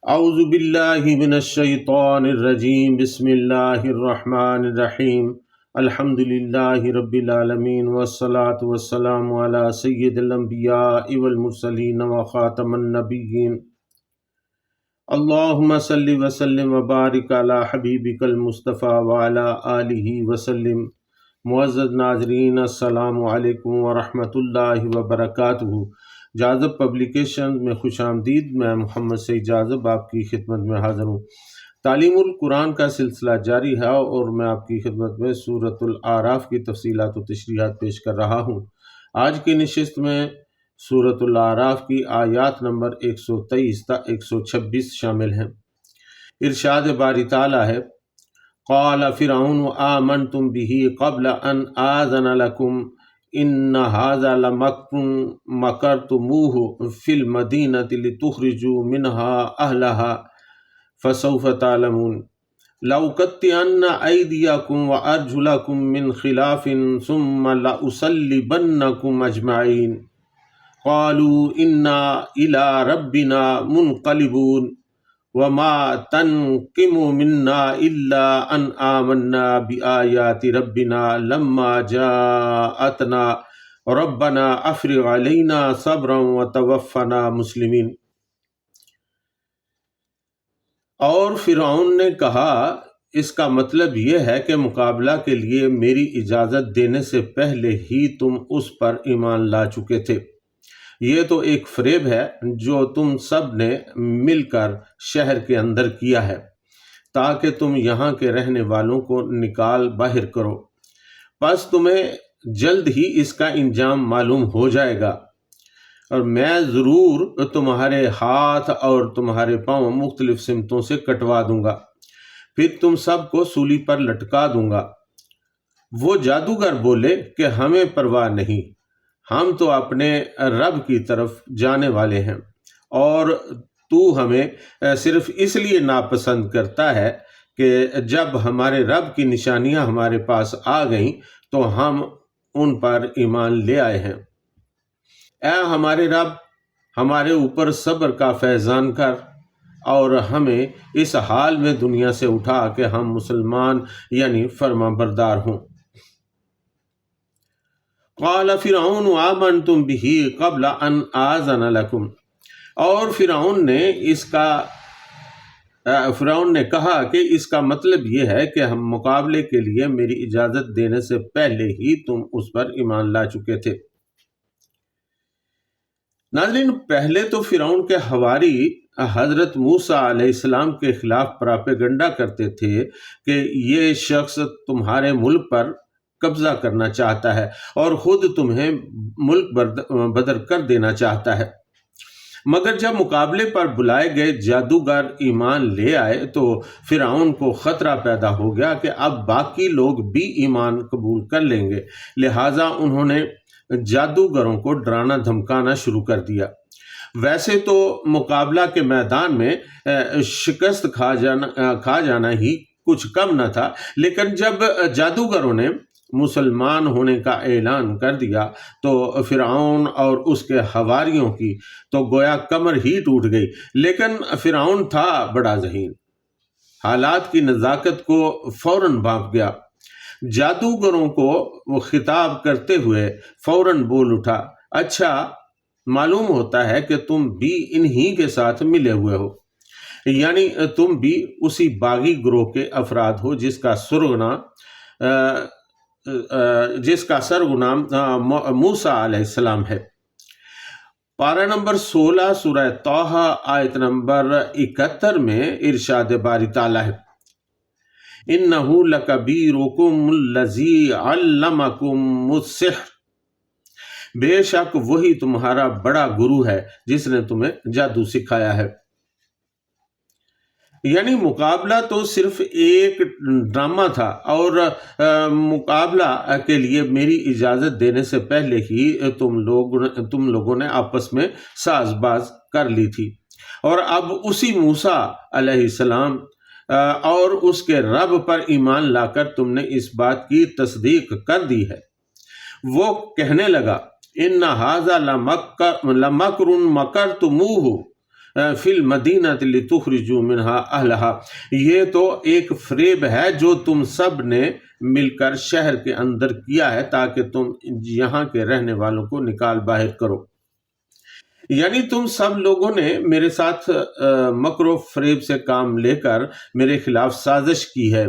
اعوذ باللہ من الشیطان الرجیم بسم اللہ الرحمن الرحیم الحمد للہ رب العالمین والصلاة والسلام علی سید الانبیاء والمرسلین وخاتم النبیین اللہم صلی وسلم وبارک علی حبیبک المصطفیٰ وعلی آلہ وسلم۔ معزز ناظرین، السلام علیکم ورحمۃ اللہ وبرکاتہ۔ جاذب پبلیکیشن میں خوش آمدید۔ میں محمد سعید جاذب آپ کی خدمت میں حاضر ہوں۔ تعلیم القرآن کا سلسلہ جاری ہے اور میں آپ کی خدمت میں سورۃ الاعراف کی تفصیلات و تشریحات پیش کر رہا ہوں۔ آج کی نشست میں سورۃ الاعراف کی آیات نمبر 123 تا 126 شامل ہیں۔ ارشاد باری تعالیٰ ہے: قال فرعون آمنتم به قبل ان آذن لكم ان هذا لمکر مکرتموه فی المدینة لتخرجوا منها اہلها فسوف تعلمون لأقطعن أيديكم وأرجلكم من خلاف ثم لأصلبنكم أجمعين قالوا إنا إلى ربنا منقلبون وما تنقم منا إلا أن آمنا بآيات ربنا لما جاءتنا ربنا أفرغ علينا صبرا وتوفنا مسلمين۔ اور فرعون نے کہا، اس کا مطلب یہ ہے کہ مقابلہ کے لیے میری اجازت دینے سے پہلے ہی تم اس پر ایمان لا چکے تھے۔ یہ تو ایک فریب ہے جو تم سب نے مل کر شہر کے اندر کیا ہے تاکہ تم یہاں کے رہنے والوں کو نکال باہر کرو، پس تمہیں جلد ہی اس کا انجام معلوم ہو جائے گا، اور میں ضرور تمہارے ہاتھ اور تمہارے پاؤں مختلف سمتوں سے کٹوا دوں گا، پھر تم سب کو سولی پر لٹکا دوں گا۔ وہ جادوگر بولے کہ ہمیں پرواہ نہیں، ہم تو اپنے رب کی طرف جانے والے ہیں، اور تو ہمیں صرف اس لیے ناپسند کرتا ہے کہ جب ہمارے رب کی نشانیاں ہمارے پاس آ گئیں تو ہم ان پر ایمان لے آئے ہیں۔ اے ہمارے رب، ہمارے اوپر صبر کا فیضان کر اور ہمیں اس حال میں دنیا سے اٹھا کہ ہم مسلمان یعنی فرما بردار ہوں۔ قال فرعون آمنتم به قبل ان آذن لكم، اور فرعون نے کہا کہ اس کا مطلب یہ ہے کہ ہم مقابلے کے لیے میری اجازت دینے سے پہلے ہی تم اس پر ایمان لا چکے تھے۔ ناظرین، پہلے تو فرعون کے حواری حضرت موسیٰ علیہ السلام کے خلاف پراپیگنڈا کرتے تھے کہ یہ شخص تمہارے ملک پر قبضہ کرنا چاہتا ہے اور خود تمہیں ملک بدر کر دینا چاہتا ہے، مگر جب مقابلے پر بلائے گئے جادوگر ایمان لے آئے تو فرعون کو خطرہ پیدا ہو گیا کہ اب باقی لوگ بھی ایمان قبول کر لیں گے، لہٰذا انہوں نے جادوگروں کو ڈرانا دھمکانا شروع کر دیا۔ ویسے تو مقابلہ کے میدان میں شکست کھا جانا ہی کچھ کم نہ تھا، لیکن جب جادوگروں نے مسلمان ہونے کا اعلان کر دیا تو فرعون اور اس کے حواریوں کی تو گویا کمر ہی ٹوٹ گئی، لیکن فرعون تھا بڑا ذہین، حالات کی نزاکت کو فوراً بھانپ گیا۔ جادوگروں کو وہ خطاب کرتے ہوئے فوراً بول اٹھا، اچھا معلوم ہوتا ہے کہ تم بھی انہی کے ساتھ ملے ہوئے ہو، یعنی تم بھی اسی باغی گروہ کے افراد ہو جس کا سرغنام موسیٰ علیہ السلام ہے۔ پارہ نمبر 16 سورہ طٰہٰ آیت نمبر 71 میں ارشاد باری تعالیٰ ہے: اِنَّهُ لَكَبِيرُكُمُ الَّذِي عَلَّمَكُمُ السِّحْرَ، بے شک وہی تمہارا بڑا گرو ہے جس نے تمہیں جادو سکھایا ہے۔ یعنی مقابلہ تو صرف ایک ڈرامہ تھا، اور مقابلہ کے لیے میری اجازت دینے سے پہلے ہی تم لوگوں نے آپس میں ساز باز کر لی تھی، اور اب اسی موسیٰ علیہ السلام اور اس کے رب پر ایمان لا کر تم نے اس بات کی تصدیق کر دی ہے۔ وہ کہنے لگا، ان ھذا لمکر مکرتموہ، فی المدینۃ لتخرجوا منہا اہلہا، یہ تو ایک فریب ہے جو تم سب نے مل کر شہر کے اندر کیا ہے تاکہ تم یہاں کے رہنے والوں کو نکال باہر کرو۔ یعنی تم سب لوگوں نے میرے ساتھ مکر و فریب سے کام لے کر میرے خلاف سازش کی ہے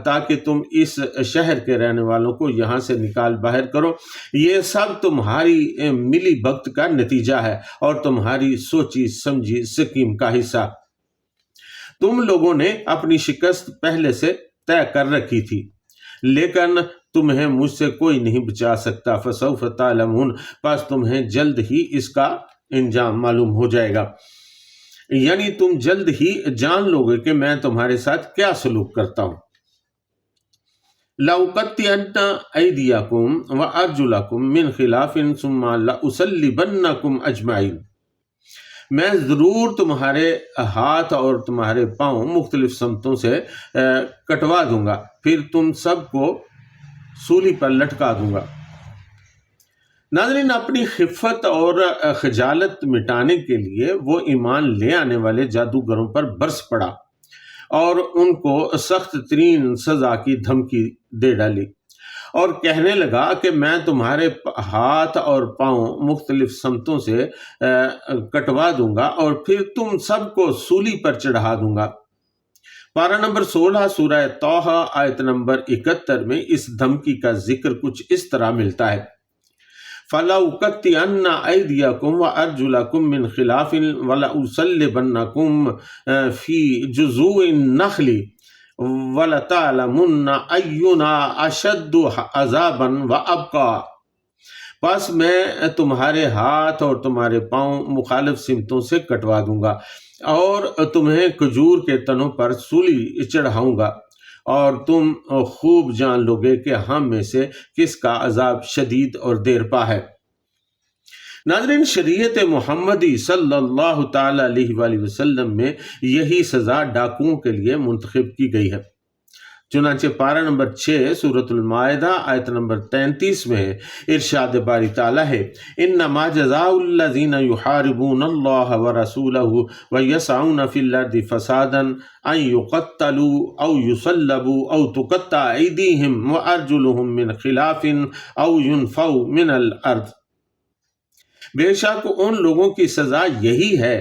تاکہ تم اس شہر کے رہنے والوں کو یہاں سے نکال باہر کرو۔ یہ سب تمہاری ملی بھگت کا نتیجہ ہے اور تمہاری سوچی سمجھی سکیم کا حصہ۔ تم لوگوں نے اپنی شکست پہلے سے طے کر رکھی تھی، لیکن تمہیں مجھ سے کوئی نہیں بچا سکتا۔ فسوف تعلمون، پس تمہیں جلد ہی اس کا انجام معلوم ہو جائے گا، یعنی تم جلد ہی جان لو گے کہ میں تمہارے ساتھ کیا سلوک کرتا ہوں۔ لَأُقَطِّعَنَّ أَيْدِيَكُمْ وَأَرْجُلَكُمْ مِنْ خِلَافٍ ثُمَّ لَأُصَلِّبَنَّكُمْ أَجْمَعِينَ، میں ضرور تمہارے ہاتھ اور تمہارے پاؤں مختلف سمتوں سے کٹوا دوں گا، پھر تم سب کو سولی پر لٹکا دوں گا۔ ناظرین، اپنی خفت اور خجالت مٹانے کے لیے وہ ایمان لے آنے والے جادوگروں پر برس پڑا اور ان کو سخت ترین سزا کی دھمکی دے ڈالی اور کہنے لگا کہ میں تمہارے ہاتھ اور پاؤں مختلف سمتوں سے کٹوا دوں گا اور پھر تم سب کو سولی پر چڑھا دوں گا۔ پارہ نمبر 16 سورہ طٰہٰ آیت نمبر 71 میں اس دھمکی کا ذکر کچھ اس طرح ملتا ہے: فَلَأُقَطِّعَنَّ أَيْدِيَكُمْ وَأَرْجُلَكُمْ مِنْ خِلَافٍ وَلَأُصَلِّبَنَّكُمْ فِي جُذُوعِ النَّخْلِ وَلَتَعْلَمُنَّ أَيُّنَا أَشَدُّ عَذَابًا وَأَبْقَىٰ، پس میں تمہارے ہاتھ اور تمہارے پاؤں مخالف سمتوں سے کٹوا دوں گا اور تمہیں کھجور کے تنوں پر سولی چڑھاؤں گا، اور تم خوب جان لو گے کہ ہم میں سے کس کا عذاب شدید اور دیر پا ہے۔ ناظرین، شریعت محمدی صلی اللہ تعالی علیہ وآلہ وسلم میں یہی سزا ڈاکوؤں کے لیے منتخب کی گئی ہے۔ چنانچہ پارہ نمبر 6 سورۃ المائدہ آیت نمبر 33 میں ارشاد باری تعالیٰ ہے: انما جزاء الذین یحاربون اللہ ورسولہ ویسعون فی الارض فسادا ان یقتلوا او یصلبوا او تقطع ایدیہم وارجلہم من خلاف او ینفوا من الارض، بے شک ان لوگوں کی سزا یہی ہے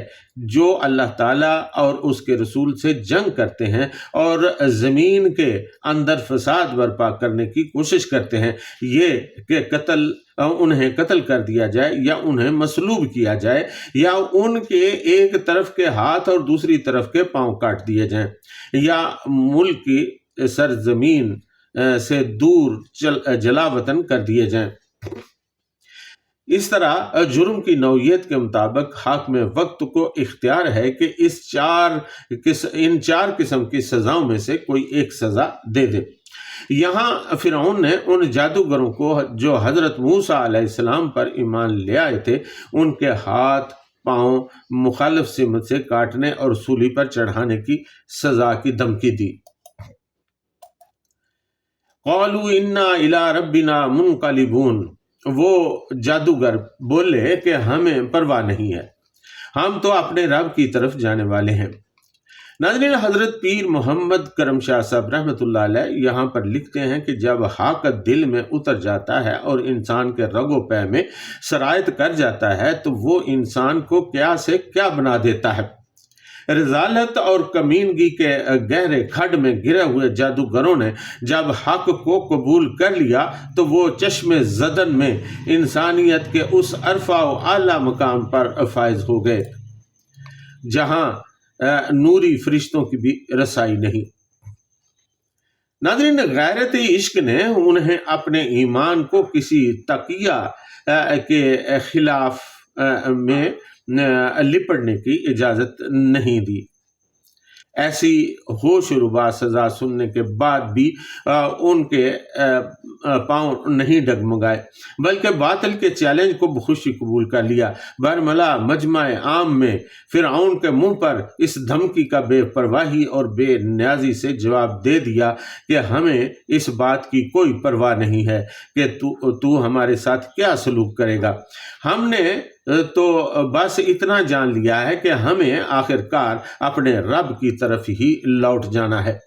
جو اللہ تعالیٰ اور اس کے رسول سے جنگ کرتے ہیں اور زمین کے اندر فساد برپا کرنے کی کوشش کرتے ہیں، یہ کہ انہیں قتل کر دیا جائے یا انہیں مصلوب کیا جائے یا ان کے ایک طرف کے ہاتھ اور دوسری طرف کے پاؤں کاٹ دیے جائیں یا ملک کی سرزمین سے دور جلا وطن کر دیے جائیں۔ اس طرح جرم کی نوعیت کے مطابق حاکم وقت کو اختیار ہے کہ ان چار قسم کی سزاؤں میں سے کوئی ایک سزا دے دے۔ یہاں فرعون نے ان جادوگروں کو جو حضرت موسیٰ علیہ السلام پر ایمان لے آئے تھے ان کے ہاتھ پاؤں مخالف سمت سے کاٹنے اور سولی پر چڑھانے کی سزا کی دھمکی دی۔ قالوا انا الی ربنا منقلبون، وہ جادوگر بولے کہ ہمیں پرواہ نہیں ہے، ہم تو اپنے رب کی طرف جانے والے ہیں۔ ناظرین، حضرت پیر محمد کرم شاہ صاحب رحمۃ اللہ علیہ یہاں پر لکھتے ہیں کہ جب حق دل میں اتر جاتا ہے اور انسان کے رگ و پے میں سرایت کر جاتا ہے تو وہ انسان کو کیا سے کیا بنا دیتا ہے۔ رذالت اور کمینگی کے گہرے کھڈ میں گرے ہوئے جادوگروں نے جب حق کو قبول کر لیا تو وہ چشم زدن میں انسانیت کے اس عرفہ و اعلیٰ مقام پر فائز ہو گئے جہاں نوری فرشتوں کی بھی رسائی نہیں۔ ناظرین، غیرت عشق نے انہیں اپنے ایمان کو کسی تقیہ کے خلاف میں لپٹنے کی اجازت نہیں دی۔ ایسی ہوش ربا سزا سننے کے بعد بھی ان کے پاؤں نہیں ڈگمگائے بلکہ باطل کے چیلنج کو بخوشی قبول کر لیا۔ برملا مجمع عام میں فرعون کے منہ پر اس دھمکی کا بے پرواہی اور بے نیازی سے جواب دے دیا کہ ہمیں اس بات کی کوئی پرواہ نہیں ہے کہ تو ہمارے ساتھ کیا سلوک کرے گا، ہم نے تو بس اتنا جان لیا ہے کہ ہمیں آخرکار اپنے رب کی طرف ہی لوٹ جانا ہے۔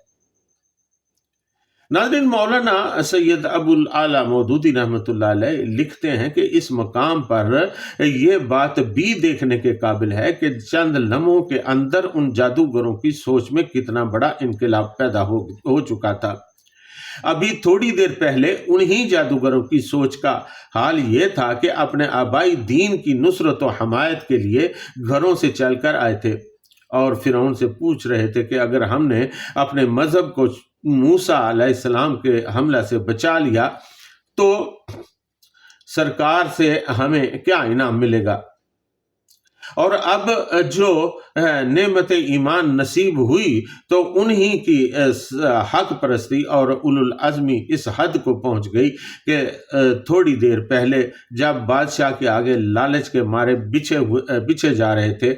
ناظرین، مولانا سید ابو الاعلیٰ مودودی رحمۃ اللہ علیہ لکھتے ہیں کہ اس مقام پر یہ بات بھی دیکھنے کے قابل ہے کہ چند لمحوں کے اندر ان جادوگروں کی سوچ میں کتنا بڑا انقلاب پیدا ہو چکا تھا۔ ابھی تھوڑی دیر پہلے انہی جادوگروں کی سوچ کا حال یہ تھا کہ اپنے آبائی دین کی نصرت و حمایت کے لیے گھروں سے چل کر آئے تھے اور فرعون سے پوچھ رہے تھے کہ اگر ہم نے اپنے مذہب کو موسیٰ علیہ السلام کے حملہ سے بچا لیا تو سرکار سے ہمیں کیا انعام ملے گا؟ اور اب جو نعمت ایمان نصیب ہوئی تو انہی کی حق پرستی اور اولو العزمی اس حد کو پہنچ گئی کہ تھوڑی دیر پہلے جب بادشاہ کے آگے لالچ کے مارے بچھے جا رہے تھے،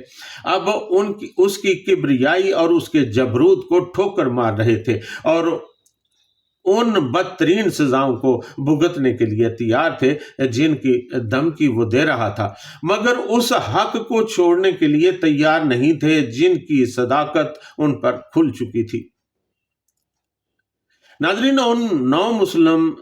اب اس کی کبریائی اور اس کے جبروت کو ٹھوکر مار رہے تھے اور ان بدترین سزاؤں کو بھگتنے کے لیے تیار تھے جن کی دھمکی وہ دے رہا تھا، مگر اس حق کو چھوڑنے کے لیے تیار نہیں تھے جن کی صداقت ان پر کھل چکی تھی۔ ناظرین، ان 9 مسلم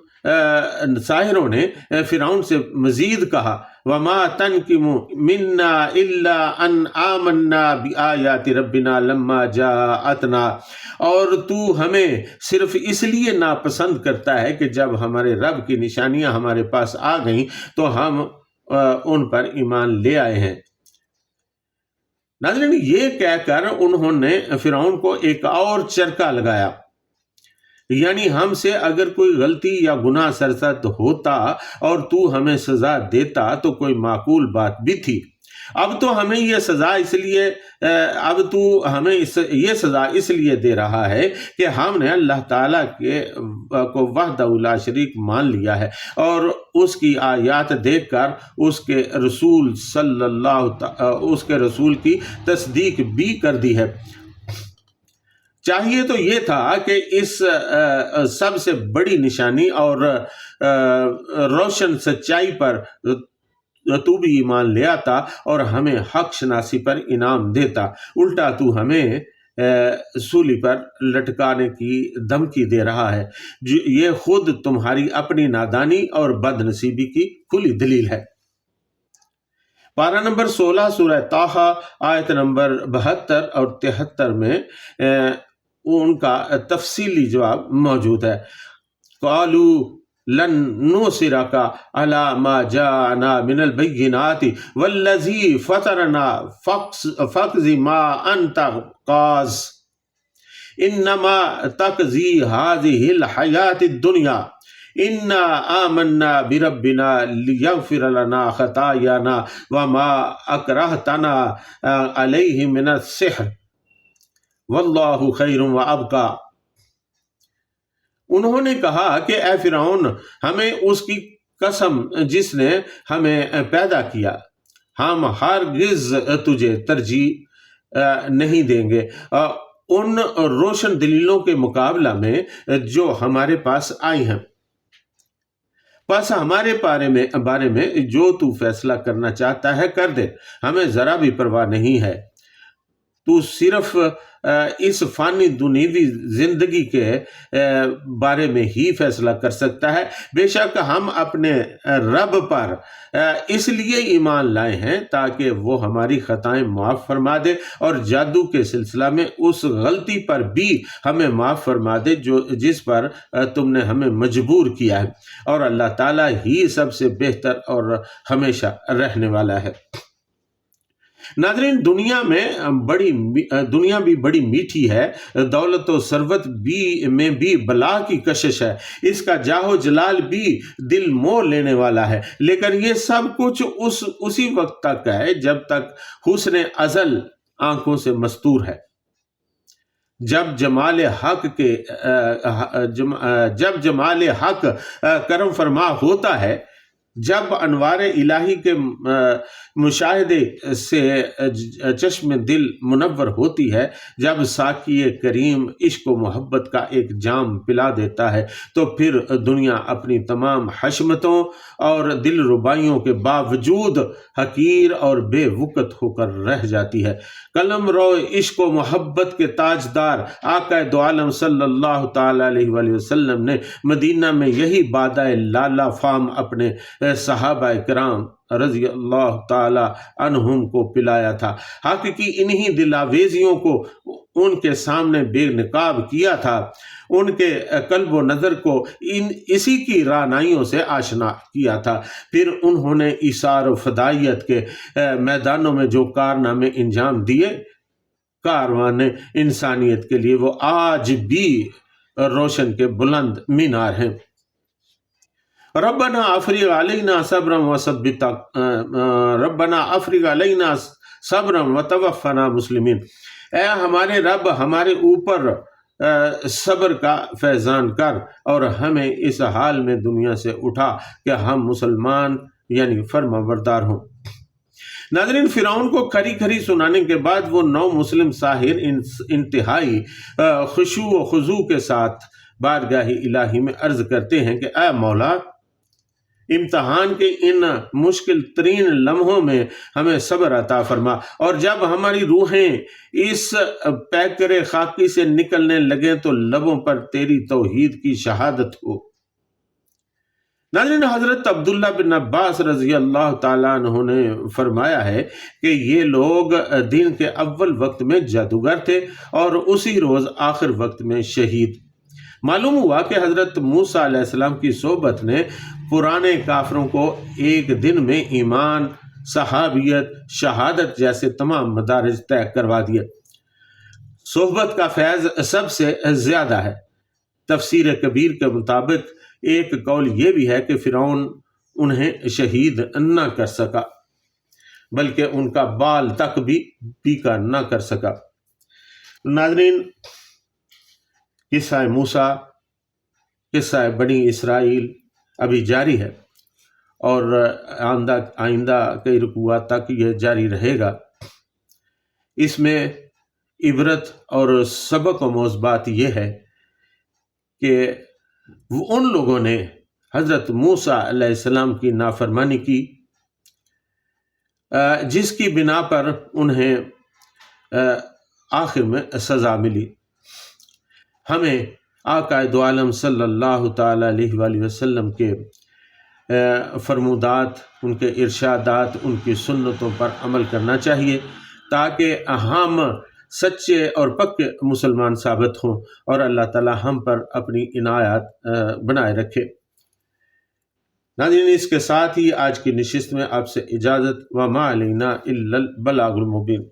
ساحروں نے فرعون سے مزید کہا، وَمَا تَنْقِمُ مِنَّا إِلَّا أَنْ آمَنَّا بِآيَاتِ رَبِّنَا لَمَّا جَاءَتْنَا، اور تو ہمیں صرف اس لیے ناپسند کرتا ہے کہ جب ہمارے رب کی نشانیاں ہمارے پاس آ گئیں تو ہم ان پر ایمان لے آئے ہیں۔ ناظرین، یہ کہہ کر انہوں نے فرعون کو ایک اور چرکا لگایا، یعنی ہم سے اگر کوئی غلطی یا گناہ سرزد ہوتا اور تو ہمیں سزا دیتا تو کوئی معقول بات بھی تھی۔ اب تو ہمیں یہ سزا اس لیے دے رہا ہے کہ ہم نے اللہ تعالیٰ کو وحدہ لا شریک مان لیا ہے اور اس کی آیات دیکھ کر اس کے رسول کی تصدیق بھی کر دی ہے۔ چاہیے تو یہ تھا کہ اس سب سے بڑی نشانی اور روشن سچائی پر تو بھی ایمان لے آتا اور ہمیں حق شناسی پر انعام دیتا، الٹا تو ہمیں سولی پر لٹکانے کی دھمکی دے رہا ہے۔ یہ خود تمہاری اپنی نادانی اور بد نصیبی کی کھلی دلیل ہے۔ پارہ نمبر 16 سورہ طٰہٰ آیت نمبر 72 اور 73 میں ان کا تفصیلی جواب موجود ہے۔ قَالُوا لَن نُّؤْثِرَكَ عَلَىٰ مَا جَاءَنَا مِنَ الْبَيِّنَاتِ وَالَّذِي فَطَرَنَا فَاقْضِ مَا أَنتَ قَاضٍ إِنَّمَا تَقْضِي هَٰذِهِ الْحَيَاةَ الدُّنْيَا إِنَّا آمَنَّا بِرَبِّنَا لِيَغْفِرَ لَنَا خَطَايَانَا وَمَا أَكْرَهْتَنَا عَلَيْهِ مِنَ السِّحْرِ وَاللَّهُ خَيْرٌ وَأَبْقَىٰ۔ انہوں نے کہا کہ اے فرعون، ہمیں اس کی قسم جس نے ہمیں پیدا کیا، ہم ہرگز تجھے ترجیح نہیں دیں گے ان روشن دلیلوں کے مقابلہ میں جو ہمارے پاس آئی ہیں۔ بس ہمارے بارے میں جو تو فیصلہ کرنا چاہتا ہے کر دے، ہمیں ذرا بھی پرواہ نہیں ہے۔ تو صرف اس فانی دنیوی زندگی کے بارے میں ہی فیصلہ کر سکتا ہے۔ بے شک ہم اپنے رب پر اس لیے ایمان لائے ہیں تاکہ وہ ہماری خطائیں معاف فرما دے اور جادو کے سلسلہ میں اس غلطی پر بھی ہمیں معاف فرما دے جس پر تم نے ہمیں مجبور کیا ہے، اور اللہ تعالیٰ ہی سب سے بہتر اور ہمیشہ رہنے والا ہے۔ ناظرین، دنیا بھی بڑی میٹھی ہے، دولت و ثروت میں بھی بلا کی کشش ہے، اس کا جاہ و جلال بھی دل موہ لینے والا ہے، لیکن یہ سب کچھ اسی وقت تک ہے جب تک حسن ازل آنکھوں سے مستور ہے۔ جب جمال حق کرم فرما ہوتا ہے جب انوار الہی کے مشاہدے سے چشم دل منور ہوتی ہے، جب ساقی کریم عشق و محبت کا ایک جام پلا دیتا ہے، تو پھر دنیا اپنی تمام حشمتوں اور دل ربائیوں کے باوجود حقیر اور بے وقت ہو کر رہ جاتی ہے۔ قلم رو عشق و محبت کے تاجدار آقا دو عالم صلی اللہ تعالیٰ علیہ وآلہ وسلم نے مدینہ میں یہی بادہ لالا فام اپنے صحابہ کرام رضی اللہ تعالی عنہم کو پلایا تھا۔ حقیقی انہی دلاویزیوں کو ان کے سامنے بے نقاب کیا تھا، ان کے قلب و نظر کو اسی کی رعنائیوں سے آشنا کیا تھا۔ پھر انہوں نے ایثار و فدائیت کے میدانوں میں جو کارنامے انجام دیے، کاروان انسانیت کے لیے وہ آج بھی روشن کے بلند مینار ہیں۔ ربنا افرغ علینا صبرا وتوفنا مسلمین، اے ہمارے رب ہمارے اوپر صبر کا فیضان کر اور ہمیں اس حال میں دنیا سے اٹھا کہ ہم مسلمان یعنی فرما بردار ہوں۔ ناظرین، فرعون کو کھری کھری سنانے کے بعد وہ 9 مسلم ساحر انتہائی خشوع و خضوع کے ساتھ بارگاہ الہی میں عرض کرتے ہیں کہ اے مولا، امتحان کے ان مشکل ترین لمحوں میں ہمیں صبر عطا فرما، اور جب ہماری روحیں اس پیکر خاکی سے نکلنے لگیں تو لبوں پر تیری توحید کی شہادت ہو۔ ناظرین، حضرت عبداللہ بن عباس رضی اللہ تعالیٰ عنہ نے فرمایا ہے کہ یہ لوگ دن کے اول وقت میں جادوگر تھے اور اسی روز آخر وقت میں شہید۔ معلوم ہوا کہ حضرت موسیٰ علیہ السلام کی صحبت نے پرانے کافروں کو ایک دن میں ایمان، صحابیت، شہادت جیسے تمام مدارج طے کروا دیے۔ صحبت کا فیض سب سے زیادہ ہے۔ تفسیر کبیر کے مطابق ایک قول یہ بھی ہے کہ فرعون انہیں شہید نہ کر سکا، بلکہ ان کا بال تک بھی پیکا نہ کر سکا۔ ناظرین، قصہ موسیٰ، قصہ بنی اسرائیل ابھی جاری ہے اور آئندہ کئی رکوعات تک یہ جاری رہے گا۔ اس میں عبرت اور سبق و موز بات یہ ہے کہ ان لوگوں نے حضرت موسیٰ علیہ السلام کی نافرمانی کی جس کی بنا پر انہیں آخر میں سزا ملی۔ ہمیں آقا دو عالم صلی اللہ تعالیٰ علیہ وآلہ وسلم کے فرمودات، ان کے ارشادات، ان کی سنتوں پر عمل کرنا چاہیے تاکہ ہم سچے اور پکے مسلمان ثابت ہوں اور اللہ تعالی ہم پر اپنی عنایات بنائے رکھے۔ ناظرین، اس کے ساتھ ہی آج کی نشست میں آپ سے اجازت، وما علینا الا البلاغ المبین۔